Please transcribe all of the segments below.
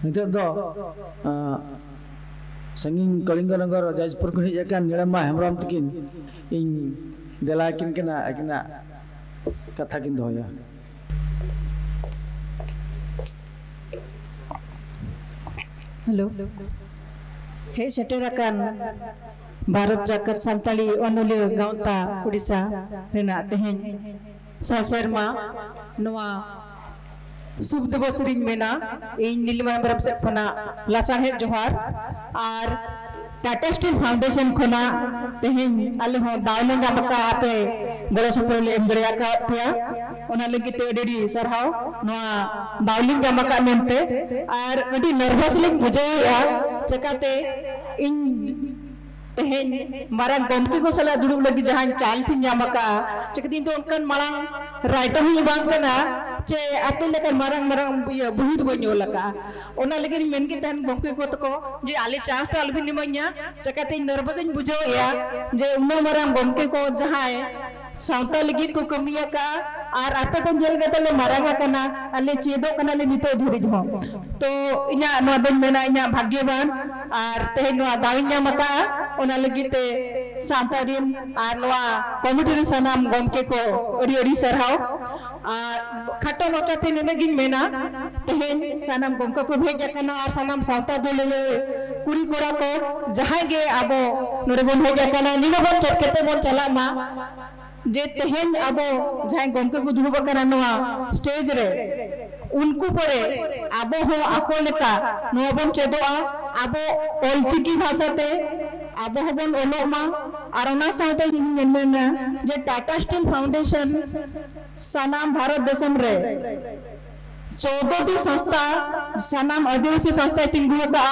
Nito do sanging Kalinganagar Jajpur kun hejakan Nirama Hemram tikin in delakin kena katha kin doya. Halo. Hei seterakan Bharat Jagat Santali Onulia Gaunta Odisha rena tehen saserma noa शुभ दिवस ring मेना इन नीलमा बरफ से फना लासान है जोहार और Tata steel foundation खोना तेहिं आले हो दावले गामका आपे बड़ा सफल एमदरिया का पिया ओना लगी ते डेडी सरहाव नोआ दावलिंग गामका मेनते और अडी नर्वस लिंग बुझाया चकाते इन तेहें मारा गमकी को सला दुड़ुब लगी जहां चाल सिंह जामका चकती तो उनकन मांग राइटर ही बांग कना चे आपे लेकर मारंग ये बहुत बन्यो लगा ओना लेकिन मेन के तहन गमकी को तको जे आले चांस तो अलबी निमन्या चकाते नर्वस इन बुझो या जे उन्नो मारंग गमकी को जहां सावता लगी को कमिया का और आपे को जेल गतले मारंगा कना आले चेदो कना ले नितो धुरी हो तो इना नोदन मेना इना भाग्यवान और ते नो दाविन्या मका ओना लगी ते सांतारिन और नोआ कमिटी सनाम गमके को ओडी ओडी सरहाव खाटो मोटा ते नेगिन मेना तेहेन सनाम गमके को भेजा कना और सनाम सावता दोले कुड़ी कोड़ा को जहां गे आबो नोरे बोन भेजा कना निनो बोन चटकेते बोन चला मा जे तेहेन आबो जहां गमके को दुड़ुब कना नोआ स्टेज रे उनको परे आबो हो आको लेका नोआ बोन चेदोआ आबो ओलचिकी भाषा ते आबो हबन ओलोमा और ओना साथे मेनमेना जे टाटा स्टील फाउंडेशन सनाम भारत देशम रे 14टी संस्था सनाम आदिवासी संस्था तिंगु का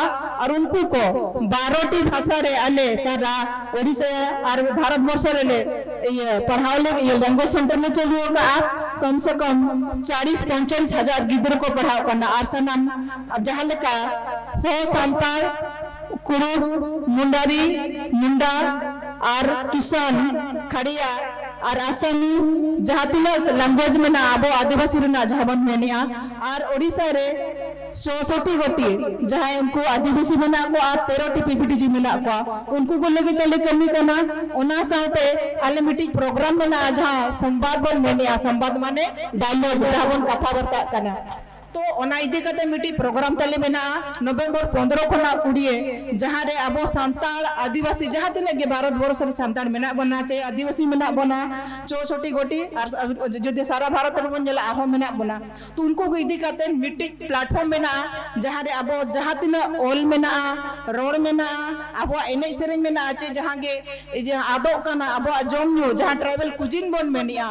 और उनको को 12टी भाषा रे आले सारा ओडिशा और भारत वर्ष रे ले ये पढ़ाओ ले ये लैंग्वेज सेंटर में चलु का कम से कम 40-45 हजार गिदर को पढ़ाओ करना और सनाम जहां लेका हो संताल कुरुब मुंडारी मुंडा और किसान खड़िया और आसामी जहाँ तीना लैंग्वेज में ना आबो आदिवासी रुना जहाबन मेनिया और ओडिशा रे 64 गोटी जहाँ उनको आदिवासी में ना को आ 13 पीपीटी जी में ना को उनको को लगे तले कमी करना ओना साथे आले मीटिंग प्रोग्राम में ना जहाँ संवाद बन मेनिया संवाद माने डायलॉग जहाबन कथा बर्ता करना तो ओना इदी कते मिटी प्रोग्राम तले मेना नवंबर 15 खना 20 जहां रे आबो सांताल आदिवासी जहां तने के भारत वर्ष रे सांताल मेना बना चे आदिवासी मेना बना 64 गोटी और जदि सारा भारत रे बन जला आहो मेना बना तो उनको को इदी कते मिटी प्लेटफॉर्म मेना जहां रे आबो जहां तने ऑल मेना रोड मेना आबो एने सेरेन मेना चे जहां के जे आदो कना आबो जम न्यू जहां ट्राइबल कुजिन बन मेनिया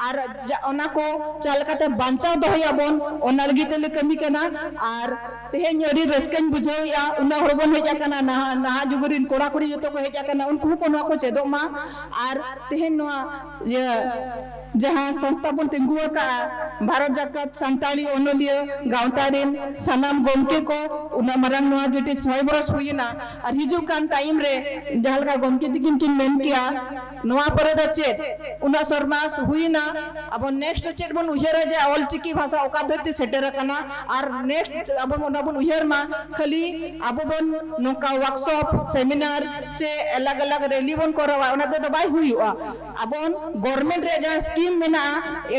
और ओना को चाल कते बांचाव दोहया बन ओना लगी तेले कमी कना और तेहेन अडी रस्कन बुझावया उना हरबन हेजा कना ना जुगरिन कोड़ा कोड़ी जतो को हेजा कना उनको को नवा को चेदो मा और तेहेन नवा ये जहां संस्था बन तिंगु का भारत जागत संताली ओनोलिया गांवतारिन सनाम गमके को उना मरंग नवा जेटे 100 बरस हुईना और हिजु कान टाइम रे जहाल का गमके तिकिन किन मेन किया नवा परे द चेत उना सरमास हुईना अब नेक्स्ट चेत बन उहेरा जे ऑल चिकी भाषा ओका धरती सेटेर कना और नेक्स्ट अब ओना बन उहेर मा खाली अब बन नोका वर्कशॉप सेमिनार चे अलग अलग रैली बन करवा ओना तो बाय हुईवा अब गवर्नमेंट रे जा स्कीम मेना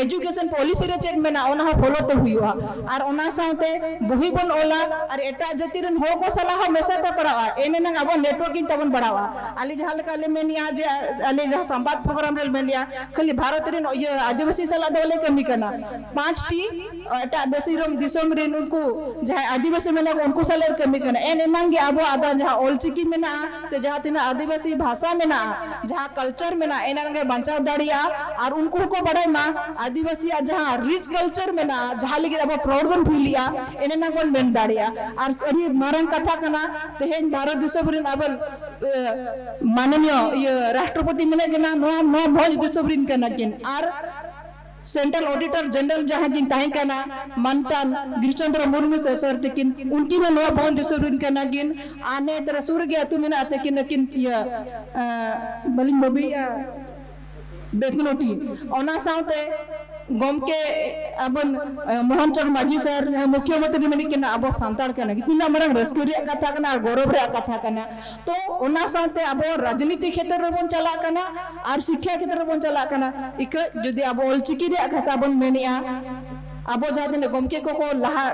एजुकेशन पॉलिसी रे चेक मेना ओना फॉलो तो हुईवा और ओना साथे बही बन ओला और एटा जतिरन हो को सलाह मेसा त पड़ावा एने न अब नेटवर्किंग तबन बढ़ावा आली जहाल काले मेनिया जे आली जहां संवाद प्रोग्राम रे मेनिया खाली भारत रे ये आदिवासी सला देले कमी कना 5टी एटा देसिरम दिसम रे उनको जहां आदिवासी मेना उनको सले कमी कना एने नंगे अब आदा जहां ओलचिकी मेना ते जहां तिना आदिवासी भाषा मेना जहां कल्चर मेना एना नंगे बचाव दाड़िया और उनको को बड़ाई मा आदिवासी जहां रिच कल्चर मेना जहां लगे अब प्राउड बन फुलिया एने ना बन बेन दाड़िया और अड़ी मारंग कथा कना तेहेन भारत दिसम रे अबल माननीय ये राष्ट्रपति मेना गना नो भोज दिसम रे कना किन और सेंट्रल ऑडिटर जनरल जहां जिन ताही कना मनतान गिरिचंद्र मुर्मू सर तकिन उनकी ने नो भवन दिसुरिन कना गिन आने तरह सुर गया तु मेना तकिन किन या बलिन बबिया बेतनोटी ओना साथे गमके अबन मोहन चरण माझी सर मुख्यमंत्री मेनी के अब सानताड़ कना तीना मरंग रस्क रे कथा कना गौरव रे कथा कना तो ओना साथे अब राजनीति क्षेत्र रे बन चला कना और शिक्षा क्षेत्र रे बन चला कना इक जदि अब ऑलचिकी रे कथा बन मेनिया अब जहाँ गमके को लहा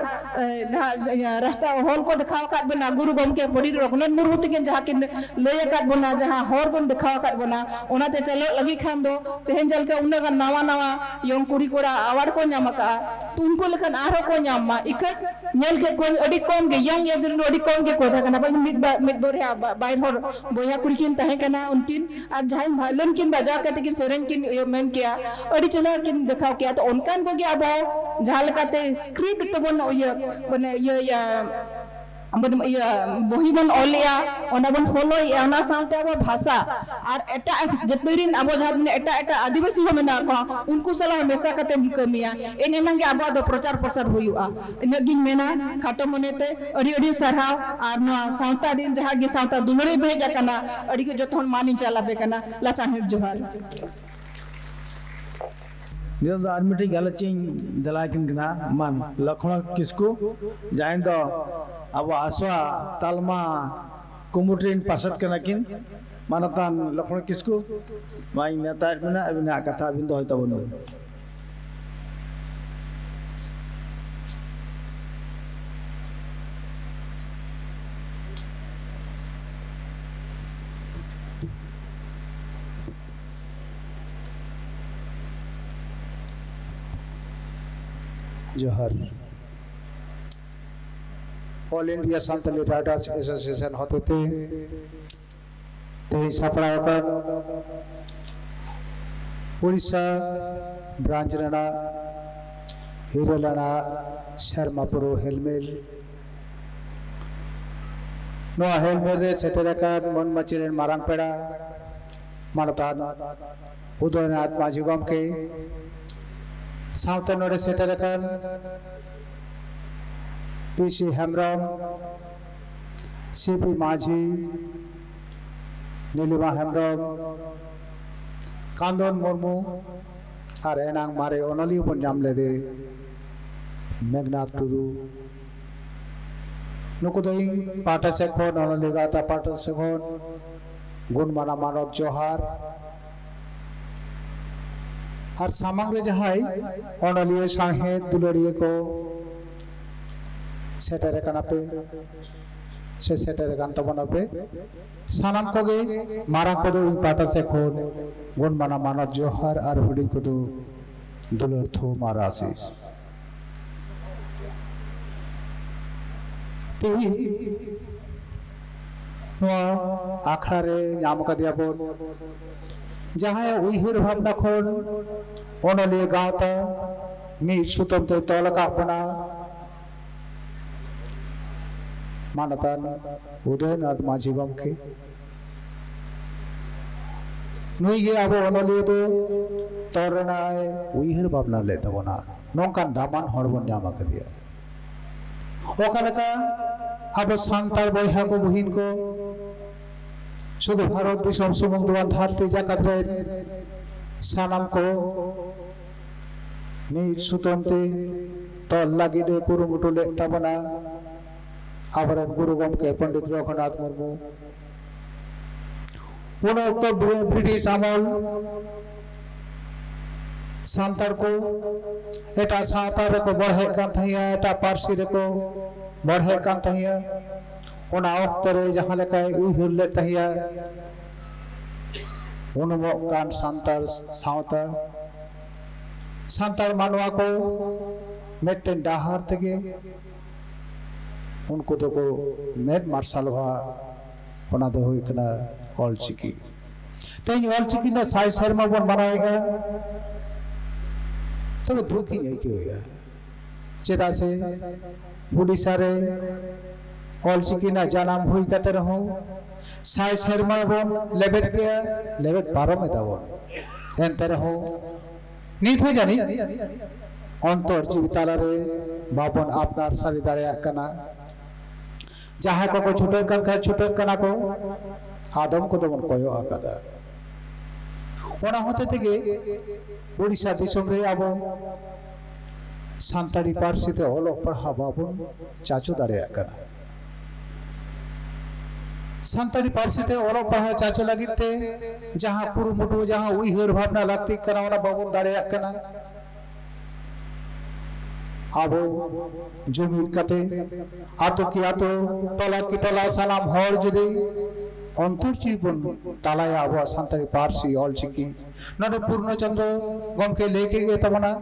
रास्ता हॉल को देखा बना गुरु गमके पंडित रघुनाथ मुर्मू तक जहाँ किन लैका बना जहाँ हर बन देखा बना ओनाते चलो लगी खान दो तेहन जलके उन्हें नावा नावा यंग कुड़ी कोड़ा अवार्ड को नाम का तो उनको लेकिन आरो को नाम इक नेल के कोई अड़ी कम के यंग एज रे अड़ी कम के कोथा कना बाई मिद बोरिया बाइर हर बोया कुड़ी किन तहे कना उनकिन और जहाँ भालन किन बजा के किन सेरेन किन मेन किया अड़ी चला किन देखा किया तो उनकान को गया अब जहाँ लगाते स्क्रिप्ट तो बन ये बने ये बही बन ओलिया ओना बन फॉलो या ओना साउंड अब भाषा और एटा जतरिन अब जहाँ एटा एटा आदिवासी हो मेना को उनको सला हमेशा कते कमिया इन एनंग के अब दो प्रचार प्रसार हुआ इन गिन मेना खाटो मनेते अड़ी अड़ी सरहाव और नो साउंता दिन जहाँ गे साउंता दुमरे भेजा कना अड़ी के जतन मानी चला बे कना लाचान जोहार निरंतर आर्मी गलचिंग जलाकिन कना मान लखन किसको जाइन दो अब आसवा तालमा कुमुट्रीन पासत कना किन मानतान लखन किसको माई नेता बिना अबिना कथा बिंदो होय तबन जोहर all India Santali writers association होते थे ते सापराकर उड़ीसा ब्रांच रना हिरोलाना शर्मापुरो हेलमेल नो हेलमेल रे सेटरकर मन मचिरेन मारांग पेड़ा मानतान उदयनाथ माझी गमके साउथ नोरे सेटरकर पीसी हेमरम सीपी माझी नीलिमा हेमरम कांदन मुर्मू और एनांग मारे ओनली बन जाम ले दे मेघनाथ टुरु नुको तो पाटा से खोन ओनली गाता पाटा से खोन गुण माना मानव जोहार और सामग्री जहाई ओनली सांहे दुलड़िए को सेटरे कनापे से सेटरे कांता बनापे सानाम को गे मारा को दो पाटा से खोन गुण माना माना जोहर और हुडी को दो दुलर थो मारा से तेही नुआ आखड़ा रे नाम का दिया बोल जहाँ उहिर भावना खोन ओनली गाँवता मीर सुतम ते तौलका अपना मानतान उदयनाथ माझी गमके नुई गे अब ओनली दो तोरना उहिर भावना ले तबना नोंकान दामान हड़बन जामा कर दिया ओकालका अब सांतार बयहा को बहिन को शुद्ध भारत दिसम सुमंग दुआन धारते जाकत रे सानाम को मीर सुतमते तल लगी दे कुरुमुटु ले तबना आवरण गुरु गमके पंडित रघुनाथ मुर्मू उन तो ब्रिटिश आमल सांतार को एटा सातार को बढ़े कान थैया एटा पारसी रे को बढ़े कान थैया उना अक्तरे जहाँ लेका उहिर ले तहिया उनमो कान सांतार सावता सांतार मानवा को मेटेन डाहार तगे उनको तो को मेड मार्शल हुआ उना तो हुई कना ऑल चिकी तो ये ऑल चिकी ना साइज शर्मा बन बनाएगा तो वो दुखी नहीं क्यों होगा चेता से उड़ीसा रे ऑल चिकी ना जानम हुई कते रहो साइज शर्मा बन लेबेट किया लेबेट पारो में था वो एंते रहो नीत हो जानी अंतर जीविताला रे बापन आपनार सारी दाड़े कना जहाँ को छुटे कर छुटे कना को आदम को तो मन कोयो आकादा ᱚᱱᱟ ᱦᱚᱛᱮ ᱛᱮᱜᱮ ᱩᱲᱤᱥᱥᱟ ᱫᱤᱥᱚᱢ ᱨᱮ ᱟᱵᱚ ᱥᱟᱱᱛᱟᱲᱤ ᱯᱟᱹᱨᱥᱤ ᱛᱮ ᱚᱞᱚᱜ ᱯᱟᱲᱦᱟᱣ ᱵᱟᱵᱚᱱ ᱪᱟᱪᱳ ᱫᱟᱲᱮᱭᱟᱜ ᱠᱟᱱᱟ। ᱥᱟᱱᱛᱟᱲᱤ ᱯᱟᱹᱨᱥᱤ তে অলপ পড়া চাচো লাগিতে যাহা কুরুমুটু যাহা উইহার ভাবনা লাগতি কানা ওনা বাবন দাঁড়ায় কানা আবো জমির কাতে আতো কি আতো টলা কি টলা সালাম হর যদি অন্তর্জীবন তালায় আবো সান্তাড়ি পার্সি অলচিকি নডে পূর্ণচন্দ্র গমকে লেকে গে তাবনা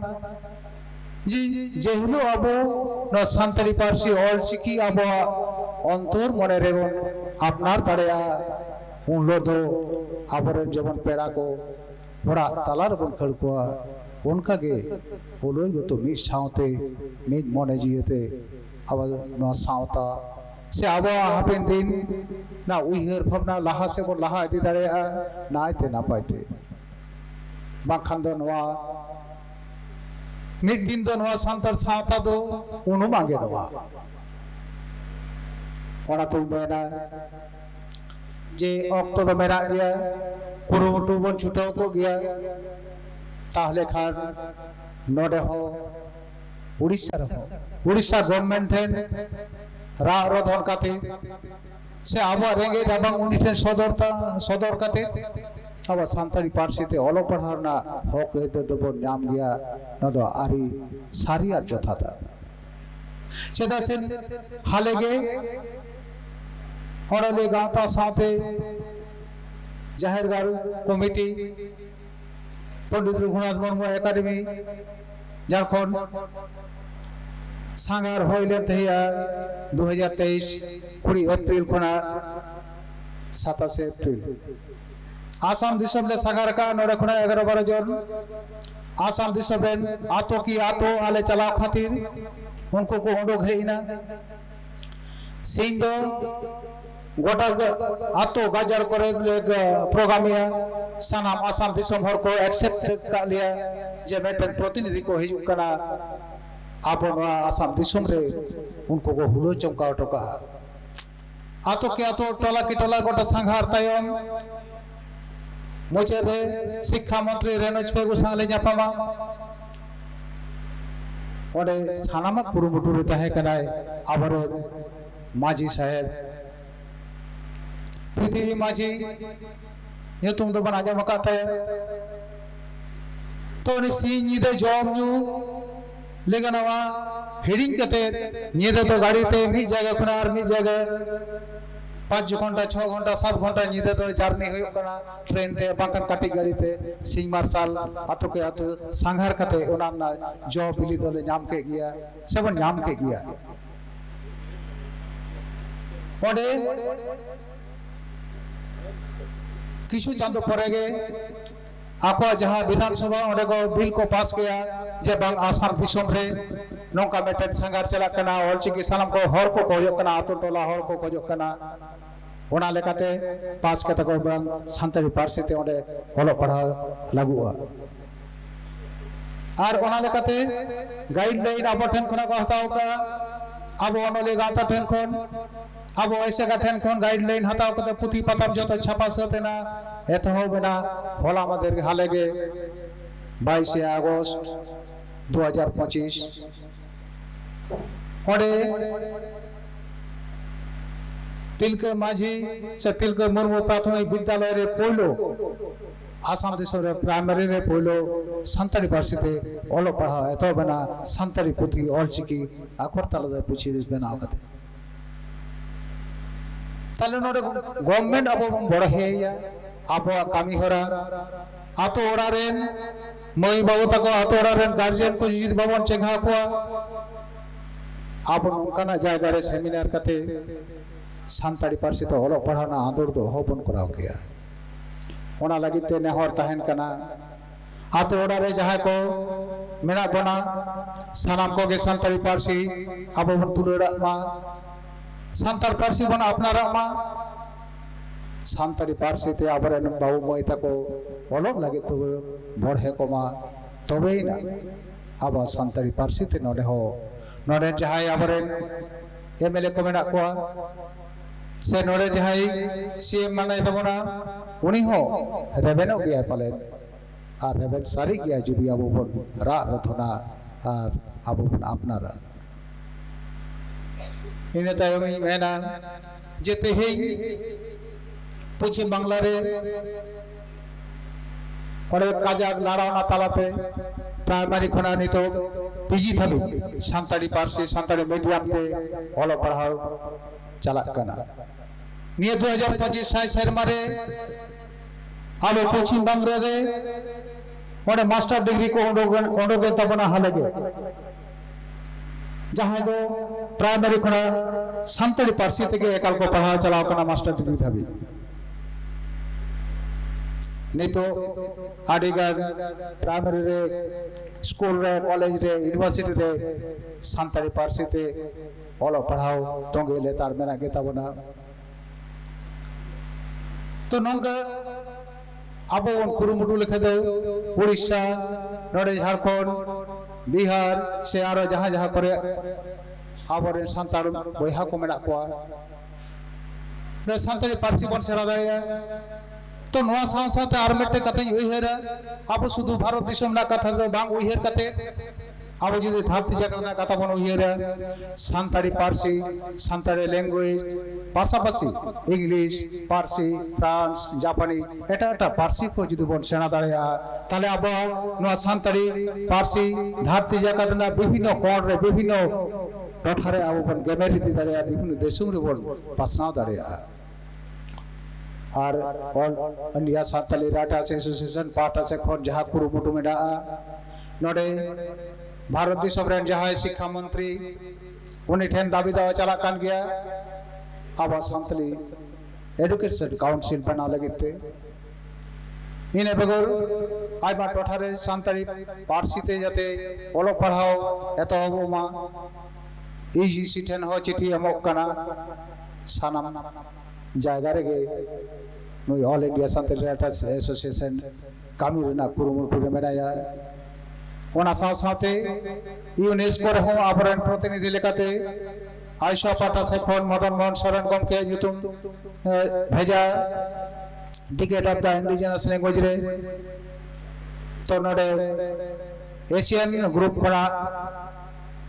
জি যেহুলো আবো ন সান্তাড়ি পার্সি অলচিকি আবো অন্তর মনে রেবন আপনার দাঁড়ায়া উনলোধ আবরেন যেমন পেড়া কো ওরা তালার বন খড়কুয়া उनकागे बोलोई गो तो मिट सावते मिट मने जियते अब न सावता से अब हापेन दिन ना उइहर भावना लाहा से बन लाहा इदि दाड़ेया नायते नापायते बाखान दो नवा मिट दिन दो नवा सांतार सावता दो उनु मांगे नवा ओना तो मेना जे ऑक्टो दो मेना गया कुरुमुटु बन छुटाव को गया ताहले खान नोडे हो उड़ीसा गवर्नमेंट है रा रोधन काते से आबो रेंगे राबांग उनिठेन सदर काते अब सान्ताड़ी पार्सी ते अलो पढ़ाना हक हेते दबो नाम गया नदो आरी सारी आर जथाता सेदा से हालेगे हड़ले गाता साथे जाहिर गारू कमिटी पंडित रघुनाथ मुर्मू एकाडेमी झारखंड सांगार होइले तहिया 2023 20 एप्रिल खना 27 एप्रिल आसाम दिसम ले सांगार का नोडे खना 11-12 जन आसाम दिसम रेन आतो की आतो आले चलाव खातिर उनको को उडोक हेइना सिंह दो गोटा आतो गाजर करे प्रोग्रामिया सानाम आसाम दिसम हर को एक्सेप्ट का लिया जे मेटन प्रतिनिधि को हिजु कना आपन आसाम दिसम रे उनको को हुलो चमका टका आतो के आतो टला की टला गोटा संघार तायम मोचे रे शिक्षा मंत्री रेनोज पेगु सांगले जापामा ओडे सानामा कुरुमुटु रे ताहे कनाय आबरे माजी साहेब पृथ्वी माझी ये तुम तो बना जमा काता है तो ने सी नीदे जॉब न्यू लेकिन वहाँ हेडिंग करते नीदे तो गाड़ी ते मी जगह खुना और मी जगह 5 घंटा 6 घंटा 7 घंटा नीदे तो जर्नी हुई करना ट्रेन ते बांकन काटी गाड़ी ते सिंह मार्शल आतो के आतो सांघार करते उन्हें ना जॉब बिली तो ले नाम के गया सब नाम के गया ओडे किछु चांदो परेगे आपा जहां विधानसभा ओडे को बिल को पास किया जे बांग आसाम दिसम रे नौका मेटन संगार चला कना ऑलचिकी सालाम को हर को कोजो कना आतो टोला हर को कोजो कना ओना लेकाते पास कते को बांग सान्ताड़ी पार्सी ते ओडे होलो पढ़ा लागुआ आर ओना लेकाते गाइडलाइन आबो ठेन खना को हताव का आबो ओनले गाता ठेन खन अब ऐसे का ठेन खन गाइडलाइन हताव कते पुथी पताम जतो छापा सतेना एतो बेना होला আমাদের हालेगे 22 আগস্ট 2025 ओडे तिलके माझी से तिलके मुर्मू प्राथमिक विद्यालय रे पहलो आसाम दिसम रे प्राइमरी रे पहलो सान्ताड़ी पार्सी ते ओलो पढ़ा एतो बेना सान्ताड़ी पुथी ऑलचिकी आखरताला दे पुछी दिस बेना आगते ताले नोडे गवर्नमेंट अब बड़ हेया अब कामी होरा आतो ओरा रेन मई बाबू तको आतो ओरा रेन गार्जियन को जुदी बाबन चेंगा को अब नोकाना जायगा रे सेमिनार कते सान्ताड़ी पार्सी तो ओलो पढ़ाना आदर दो होबन कराव गया ओना लगिते नेहर तहन कना आतो ओरा रे जहां को मेना बना सानाम को गे सान्ताड़ी पार्सी अब बन तुलड़ा मा सान्ताड़ पार्सी बन अपना मा सान्ताड़ी पार्सी ते आबरेन बाबू मई तको ओलोक लगे तो बढ़े को मा तबेई ना अब सान्ताड़ी पार्सी ते नोडे हो नोडे जहां आबरेन एमएलए को मेना को से नोडे जहां सीएम माने तबना उनी हो रेबेनो गया पालेन और रेबेन सारी गया जुदी अब बन रा रथना और अब बन अपनारा इन्हें तायों में मैंने जेते ही पश्चिम बांग्ला रे और काजाक लाड़ावना तालाते प्राइमरी खना नहीं तो पीजी था भी सांताड़ी पार्सी सांताड़ी मीडियम ते ऑल पढ़ाओ चला करना निये 2025 साल शर्मा रे आलो पश्चिम बांग्ला रे और मास्टर डिग्री को ओंडोगे तबना हालेगे जहाँ दो प्राइमरी खना सांताड़ी पार्सी ते के एकल को पढ़ाओ चलाओ करना मास्टर डिग्री था भी नहीं तो आडिगर प्राइमरी रे स्कूल रे कॉलेज रे यूनिवर्सिटी रे सांताड़ी पार्सी ते ऑलो पढ़ाओ तोंगे लेतार मेना के तबना तो नोंगा अब उन कुरुमुटु लिखे दो उड़ीसा नोड़े झारखंड बिहार से आरो जहाँ जहाँ करे अब रे सांताड़ बोहा को मेना को रे सांताड़ी पार्सी बन सेरा दाया तो नवा साथ आर मेटे कते उहेरा अब शुद्ध भारत दिसम ना कथा दो बांग उहेर कते अब जुदी धरती जगत ना कथा बन उहेरा सांताड़ी पार्सी सांताड़ी लैंग्वेज पासापासी इंग्लिश पार्सी फ्रांस जापानी एटा एटा पार्सी को जुदी बन सेना दाड़िया ताले अब नवा सांताड़ी पार्सी धरती जगत ना विभिन्न कोण रे विभिन्न टठारे अब बन गेमेरी दी दाड़िया विभिन्न देशों रे बन पासना दाड़िया और all India Santali writers association पार्टा से खोन जहाँ कुरुमुटु में डा नोडे भारत दिसम रेन जहाँ शिक्षा मंत्री उन्हें ठेन दाबी दावा चला कान गया अब सांताली एजुकेशन काउंसिल बना लगे थे इन्हें बगैर आज बात टोठारे सांताली पार्सी ते जाते ओलो पढ़ाओ ऐतो हो माँ इजी सीटेन हो चिट्ठी अमोक कना सानम जायगा रे नई all India Santali writers association कामी रेना कुरुमुटु रे मेनाया ओना साथे यूनेस्को रे हो आबरन प्रतिनिधि लेकाते आयशा पाटा से खोन मदन मोहन सोरेन गमके युतुम भेजा decade of the indigenous language रे तो नडे एशियन ग्रुप कना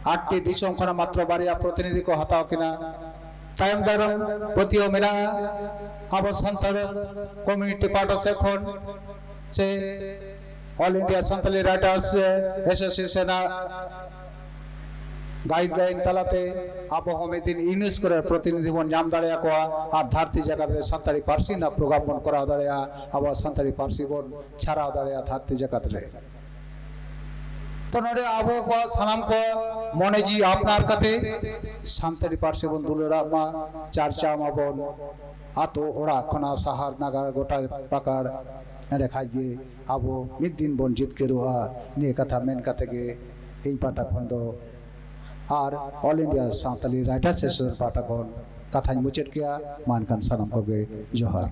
8टी दिसम कना मात्र बारिया प्रतिनिधि को हताओ किना टाइम दारम पतियो मेना अब सांताड़ कम्युनिटी पार्ट से खोन से all India Santali writers association guideline तलाते अब हम दिन यूनेस्को रे प्रतिनिधि बन जाम दाड़िया को आ धरती जगत रे सांताली पार्सी ना प्रोग्राम बन करा दाड़िया अब सांताली पार्सी बन छारा दाड़िया धरती जगत रे तो नोडे आबो को सनाम को मने जी आपनार कते सांताली पार्सी बन दुलरा मा चर्चा मा बन आतो ओड़ा खना सहार नागार गोटा पकड़ एरे खाइगे आबो मिद दिन बन जित के रुआ ने कथा मेन कते के इन पाटा खंदो और all India Santali writers association पाटा कोन कथा मुचेट किया मानकन सनाम को गे जोहार।